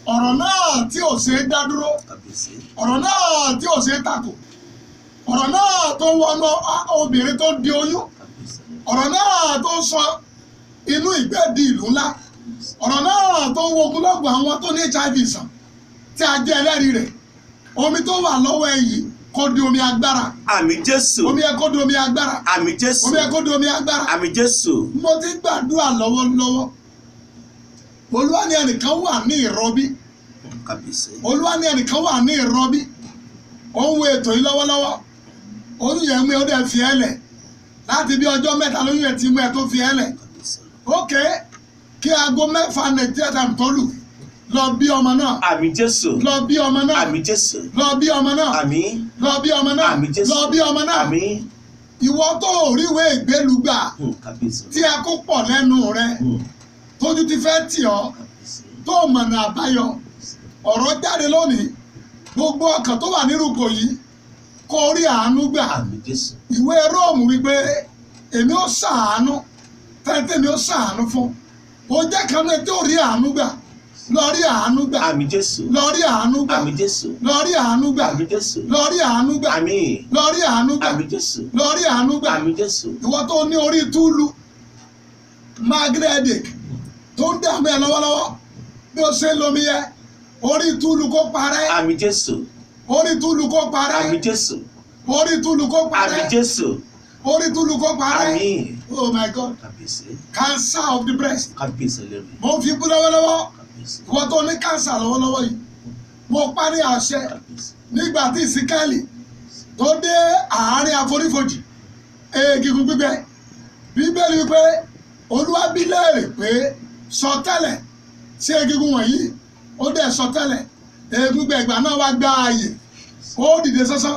ọ̀rọ̀ náà tí ò ṣe é dá dúró, ọ̀rọ̀ náà tí ò ṣe é takò, ọ̀rọ̀ náà tó wọnú obìnrin tó di oyún, ọ̀rọ̀ náà tó sọ inú ìgbẹ́ di ìlú ńlá, ọ̀rọ̀ náà tó wo ogunlọ́gọ̀ àwọn tó ní HIV sàn tí a jẹ́ ẹlẹ́rìí rẹ̀. Omi tó wà lọ́wọ́ ẹ yìí kó di omi agbára. Àmín Jésù. Omi ẹ kó di omi agbára. Àmín Jésù. Omi ẹ kó di omi agbára. Àmín Jésù. Mo ti gbàdúrà lọ́wọ́lọ́wọ́. Olúwa ní ẹnìkan wà ní ìrọbí. Olúwa ní ẹnìkan wà ní ìrọbí. Ó ń wo ètò yìí lọ́wọ́lọ́wọ́. Oyún yẹn mú ẹ ó dẹ̀ fi ẹ́ lẹ̀. Láti bí ọjọ́ mẹ́ta lóyún ẹ̀ ti mú ẹ tó fi ẹ́ lẹ̀. Ókè kí aago 6 Nàìjíríà tàbí tó lù. Lọ bí ọmọ náà. Àmín Jésù. Lọ bí ọmọ náà. Àmín Jésù. Lọ bí ọmọ náà. Àmín. Lọ bí ọmọ náà. Àmín Jésù. Lọ bí ọmọ náà. Àmín. Ìwọ tó ríwé ìgbélùgbà tí ẹ kó pọ̀ lẹ́nu rẹ tójú ti fẹ́ tì ọ́ tó mọ̀nà àbáyọ ọ̀rọ̀ jáde lónìí gbogbo ọkàn tó wà nírúkọ yìí kó rí àánú gbà. Ìwé Róòmù wípé èmi ó ṣàánú fẹ́ntẹ́ mi ó ṣàánú fún ó jẹ́ kan náà tó rí àánú gbà. Lọ rí àánú gbà. Àmín Jésù. Lọ rí àánú gbà. Àmín Jésù. Lọ rí àánú gbà. Àmín Jésù. Lọ rí àánú gbà. Àmín. Lọ rí àánú gbà. Àmín Jésù. Lọ rí àánú gbà. Àmín Jésù. Ìwọ tó ní orí túlù magnetic tó ń dààmú ẹ lọ́wọ́lọ́wọ́ bí ó ṣe ń lomi yẹ orí túlù kó parẹ́. Àmín Jésù. Orí túlù kó parẹ́. Àmín Jésù. Orí túlù kó parẹ́. Àmín Jésù. Orí túlù kó parẹ́. Àmín. Oh my God. Cancer of the breast. Mo fi kú lọ́wọ́lọ́wọ́. Ìwọ tó ní cancer lọ́wọ́lọ́wọ́ yìí mo parí àṣẹ nígbà tí ìsíkẹ́lì tó dé àárín àfonífojì egungun gbígbẹ Bíbélì wípé Olúwa bi léèrè pé sọtẹ́lẹ̀ sí egungun wọ̀nyí ó dẹ̀ sọtẹ́lẹ̀ egungun gbígbẹ ìgbà náà wá gba ààyè ó dìde sánsan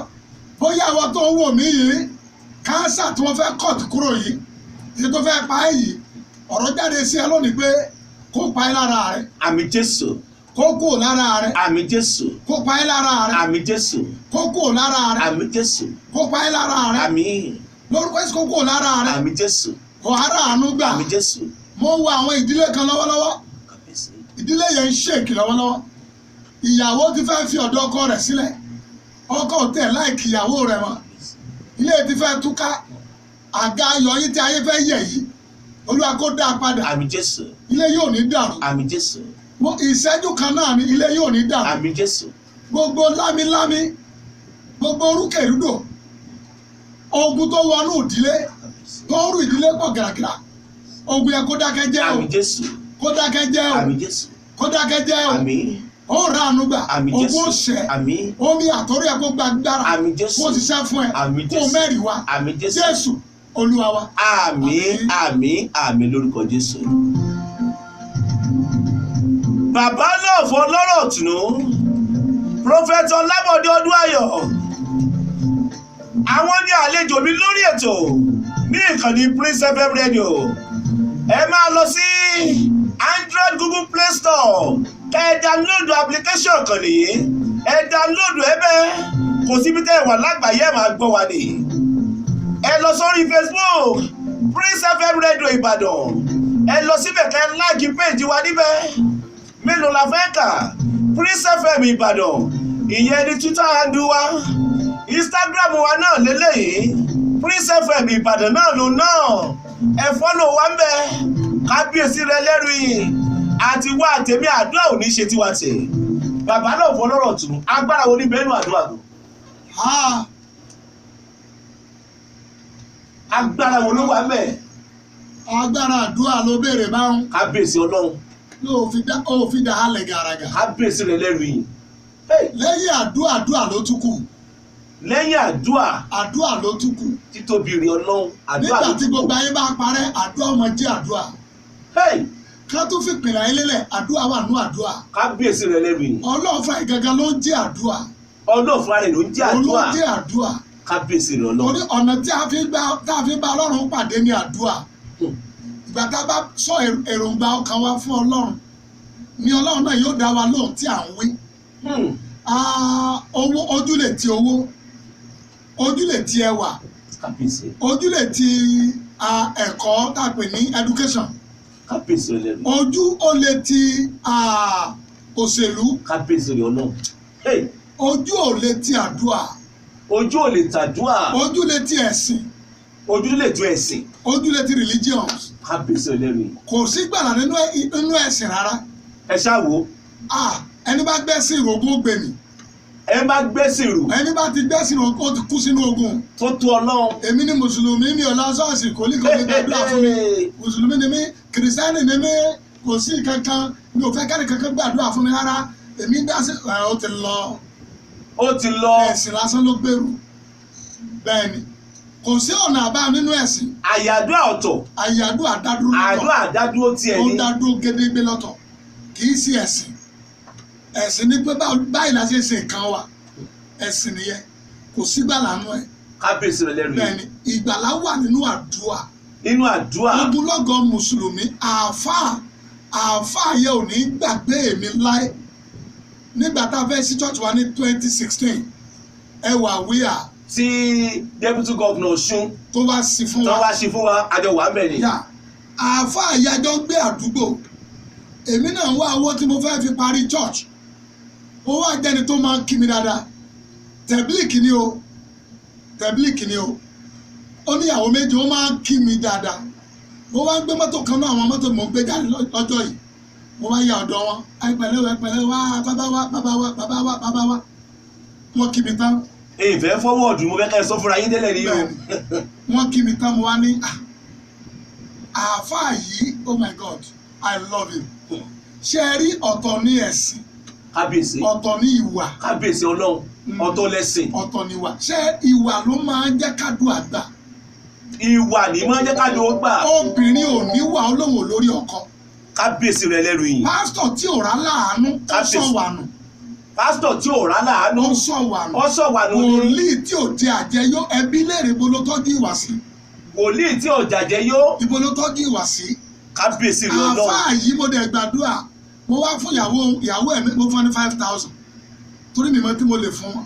bóyá àwọn tó ń wò mí yìí cancer tí wọ́n fẹ́ cut kúrò yìí èyí tó fẹ́ pa yìí ọ̀rọ̀ jáde sí ẹ lónìí pé kó pa ẹ́ lára rẹ̀. Àmín Jésù. Kó kúrò lára rẹ̀. Àmín Jésù. Kó pa ẹ́ lára rẹ̀. Àmín Jésù. Kó kúrò lára rẹ̀. Àmín Jésù. Kó pa ẹ́ lára rẹ̀. Àmín. Lórúkọ Jésù kó kúrò lára rẹ̀. Àmín Jésù. Ọ̀hárà àánú gbà. Àmín Jésù. Mo wo àwọn ìdílé kan lọ́wọ́lọ́wọ́. Ìdílé yẹn ń ṣèkì lọ́wọ́lọ́wọ́. Ìyàwó ti fẹ́ fi ọ̀dọ̀ ọkọ rẹ̀ sílẹ̀. Ọkọ tẹ̀ láìkì ìyàwó rẹ̀ mọ́. Ilé ti fẹ́ túká. Àga ayọ̀ yìí tí ayé fẹ́ yẹ̀ yìí. Olúwa kó dá a padà. Àmín Jésù. Ilé yóò ní dàrú. Àmín Jésù. Ìṣẹ́jú kan náà ni ilé yóò ní dàrú. Àmín Jésù. Gbogbo lámílámí gbogbo orúkèrúdò ogun tó wọnú ìdílé tó ń rú ìdílé pọ̀ gàràgàrà ogun yẹn kó dákẹ́ jẹ́ o. Àmín Jésù. Kó dákẹ́ jẹ́ o. Àmín Jésù. Kó dákẹ́ jẹ́ o. Àmín. Ó ra àánú gbà. Àmín Jésù. Ogun ṣẹ. Àmín. Omi àtọ́rí ẹ̀ kó gbàgbára. Àmín Jésù. Kó ṣiṣẹ́ fún ẹ. Àmín Jésù. Kó mẹ́rìí wá. Àmín Jésù. Jésù Olúwa wa. Àmín. Àmín. Àmín lórúkọ Jésù. Bàbá náà fọ lọ́rọ̀ tùnú Prophet Ọlábọ̀dé Ọdúnayọ̀ àwọn ní àlejò mi lórí ètò ní ìkànnì Prince FM Radio. Ẹ máa lọ sí Android Google Play Store ẹ download application kan nìyí ẹ download ẹbẹ kò síbi tẹ́ ẹ wà lágbàáyé ẹ máa gbọ́ wa ni. Ẹ lọ sórí Facebook Prince FM Radio Ìbàdàn ẹ lọ síbẹ̀ kẹ́ láàkì péjì wa níbẹ̀. Mélòó la fẹ́ kà Prince FM Ìbàdàn ìyẹn ní Twitter handle wa Instagram wa náà lélẹ́yìí Prince FM Ìbàdàn náà ló náà ẹ fọ́lọ̀ wa ń bẹ kábíyèsí rẹ lẹ́rù yìí àti wá àtẹ̀mí àdúrà ò ní ṣe tiwa tẹ̀. Bàbá náà fọ́ lọ́rọ̀ tù agbára wo ní bẹ́ẹ̀nu àdúrà tó. Agbára wo ló wà ń bẹ. Agbára àdúrà ló béèrè báwọn. Kábíyèsí Ọlọ́run. Ó fi dá halẹ̀ gàràgà. Kábíyèsí rẹ lẹ́rù yìí. Lẹ́yìn àdúrà ló tún kù. Lẹ́yìn àdúrà ló tún kù. Títóbi rẹ Ọlọ́run àdúrà ló tún kù. Nígbà tí gbogbo ayé bá parẹ́ àdúrà ọmọ jẹ́ àdúrà. Ká tún fi pìlà ayé lélẹ̀ àdúrà wà nú àdúrà. Kábíyèsí rẹ lẹ́rù yìí. Ọlọ́run fúnra ẹ̀ gangan ló ń jẹ́ àdúrà. Ọlọ́run fúnra rẹ̀ ló ń jẹ́ àdúrà. Olóò jẹ́ àdúrà. Kábíyèsí rẹ Ọlọ́run. Torí ọ̀nà tí a fi bá Ọlọ́run pàdé ní àdúrà. Ìgbà tá a bá sọ èròǹgbà ọkàn wa fún Ọlọ́run ni Ọlọ́run náà yóò dá wa lóhùn tí à ń wí. Ojú lè ti owó, ojú lè ti ẹwà, ojú lè ti ẹ̀kọ́ tá a pè ní education, ojú ó lè ti òṣèlú. kábíyèsí rẹ̀ ọlọ́run. ojú ò lè ti àdúrà. ojú ò lè tàdúrà. ojú lè ti ẹ̀sìn. ojú lè tu ẹ̀sìn. ojú lè ti religions. kábíyèsí ẹlẹ́rìí. kò sí gbàlà nínú ẹ̀sìn rárá. ẹ ṣáà wò. ẹni bá gbẹ́sìn rògùn ó gbè mí. ẹni bá gbẹ́sìn rò. ẹni bá ti gbẹ́sìn rò ó ti kú sínú ogun. tó tó ọlọ́run. èmi ni mùsùlùmí mi ò lọ ṣọ́ọ̀ṣì kò ní kò ní gbàdúrà fún mi. mùsùlùmí ni mí kìrìsìtẹ́nì ni mí kò sí kankan mi ò fẹ́ kẹ́ni kankan gbàdúrà fún mi rárá. èmi dá sí ó ti lọ. ó ti lọ. ẹ̀sìn lásán ló gbèrú. bẹ́ẹ̀ni kò sí ọ̀nà àbáyọ nínú ẹ̀sìn. àyàdúrà ọ̀tọ̀. àyàdúrà dádúró lọ́tọ̀. àdúrà dádúró tiẹ̀ ní. ó dádúró gédégbé lọ́tọ̀ kì í sí ẹ̀sìn. ẹ̀sìn ni pé báyìí la ṣe ṣe nǹkan wa ẹ̀sìn nìyẹn kò sí gbàlà nù ẹ̀. kábíyèsí rẹ̀ lẹ́rìí. bẹ́ẹ̀ni ìgbàlà wà nínú àdúrà. nínú àdúrà. ogunlọ́gọ̀ mùsùlùmí àáfàá yẹ ò ní gbàgbé èmi láé nígbà tá a fẹ́ sí church wa ní 2016 ẹ wà wíyà. tí deputy governor Ọ̀ṣun tó wá sí fún wa. tó wá sí fún wa àjọ wà mẹ́rin. àáfàá yájọ́ ń gbé àdúgbò èmi náà wá owó tí mo fẹ́ fi parí church ó wá jẹ́ni tó máa ń kí mi dáadáa tẹ̀blíkì ni o ó níyàwó méjì ó máa ń kí mi dáadáa mo wá ń gbé mọ́tò kan náà àwọn mọ́tò mo ń gbé jáde lọ́jọ́ yìí mo wá ya ọ̀dọ̀ wọn ẹ̀pẹ̀lẹ́ wá bàbá wa wọ́n kí mi tán. ìfẹ́ fọwọ́ọ̀dù mo fẹ́ ká ẹ sọ fúnra yín délẹ̀ ní o. wọ́n kí mi tán mo wá ní àáfàá yìí oh my God I love you. ṣé ẹ rí ọ̀tọ̀ ní ẹ̀sìn. kábíyèsí. ọ̀tọ̀ ní ìwà. kábíyèsí ọlọ́run ọ̀tọ̀ lẹ́sìn. ọ̀tọ̀ ní ìwà. ṣé ìwà ló máa ń jẹ́ kádùn àgbà. ìwà ni máa ń jẹ́ kádùn ó gbà. obìnrin ò ní wà olóhùn lórí ọkọ. kábíyèsí rẹ̀ lẹ́rù yìí. pásítọ̀ tí ò rá láàánú ó sọ wànù. pásítọ̀ tí ò rá láàánú ó sọ wànù. ó sọ wànù ni. wòlíì tí ò jẹ àjẹyó ẹbí léèrè ibo ló tọ́jú ìwà sí. wòlíì tí ò jàjẹyó. ibo ló tọ́jú ìwà sí. kábíyèsí rẹ̀ ọlọ́run. àáfàá yìí mo dẹ̀ gbàdúrà mo wá fún ìyàwó ẹ̀ mo fún ní 5,000 torí mi mọ tí mo lè fún wọn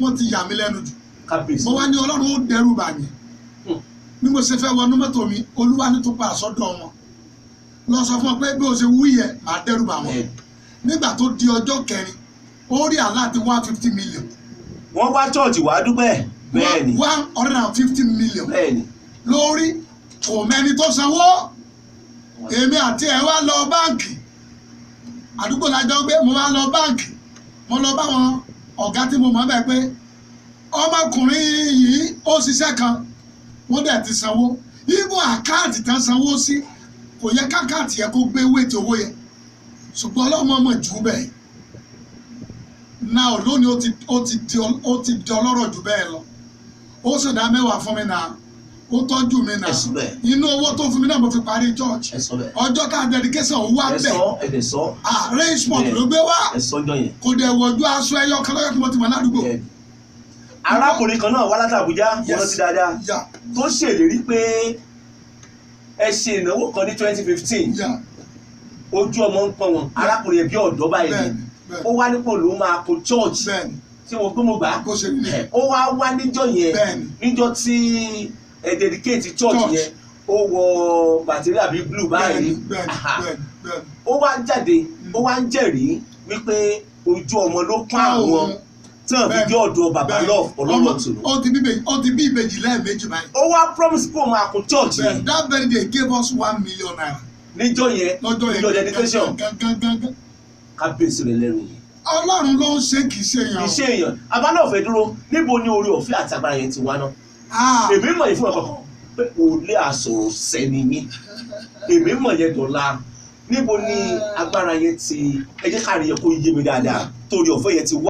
wọn ti yà mí lẹ́nu jù. kábíyèsí. mo wá ní ọlọ́run ó dẹ́rù bà mí bí mo ṣe fẹ́ wọnú mọ́tò mi olúwa ní tó pa àsọdọ̀ wọn lọ sọ fún ọ pé bí o ṣe wú yẹ màá dẹ́rù bà wọn. nígbà tó di ọjọ́ kẹrin ó rí aláàtí 150 million. wọ́n wá chọ́ọ̀chì wá dúpẹ́. bẹ́ẹ̀ni 150 million. bẹ́ẹ̀ni. lórí kò mẹ́ni tó sanwó èmi àti ẹ̀ wá lọ báǹkì àdúgbò lájọ gbé mo wá lọ báǹkì mo lọ bá wọn ọ̀gá tí mo mọ̀ bẹ́ẹ̀ pé ọmọkùnrin yìí ó ṣiṣẹ́ kan wọ́n dẹ̀ ti sanwó ibo àkáǹtì tán sanwó sí kò yẹ káàkáǹtì yẹ kó gbé wéètì owó yẹ ṣùgbọ́n ọlọ́mọ ọmọ jù bẹ́ẹ̀ náà lónìí ó ti di ọlọ́rọ̀ jù bẹ́ẹ̀ lọ ó ṣèdá mẹ́wàá fún mi náà ó tọ́jú mi náà inú owó tó fún mi náà mo fi parí church ọjọ́ tá a dedication ó wá bẹ̀ arrangement ló gbé wá kò dẹ̀ wọ̀jú aṣọ ẹyọ kan lọ́yọ̀ tí mo ti mọ̀ ládùúgbò. arákùnrin kan náà wá láti Àbújá wọ́n ti dáadáa tó ṣèlérí pé ẹ ṣe ìnáwó kan ní 2015 ojú ọmọ ń pọn wọn arákùnrin ẹbí ọ̀dọ́ báyìí ó wá nípò ló máa kó church tí mo gbé mo gbà ó wá níjọ́ yẹn níjọ́ tí ẹ dedicate church yẹn ó wọ bàtírí àbí blue báyìí ó wá jáde ó wá ń jẹ́rìí wípé ojú ọmọ ló pa àwọn tí wọ́n fi gbé ọ̀dọ̀ bàbá love ọlọ́run tòun. ó ti bí ìbejì lẹ́ẹ̀mejì báyìí. ó wá promise pé òun máa kó church yẹn. that very day gave us 1 million naira. níjọ́ yẹn níjọ́ dedication kábíyèsí rẹ̀ lẹ́rù yìí. ọlọ́run ló ń ṣe kì í ṣe èèyàn. kì í ṣe èèyàn abá náà fẹ́ dúró níbo ni oore ọ̀fẹ́ àti agbára yẹn ti wá náà. èmi mọ̀ yìí fún ọkọ̀ kan pé òòlé àsọ̀rọ̀ sẹ́ni yín èmi mọ̀ yẹn dọ̀la níbo ni agbára yẹn ti ẹ jẹ́ ká rí yẹ kó yé mi dáadáa torí ọ̀fẹ́ yẹn ti wá.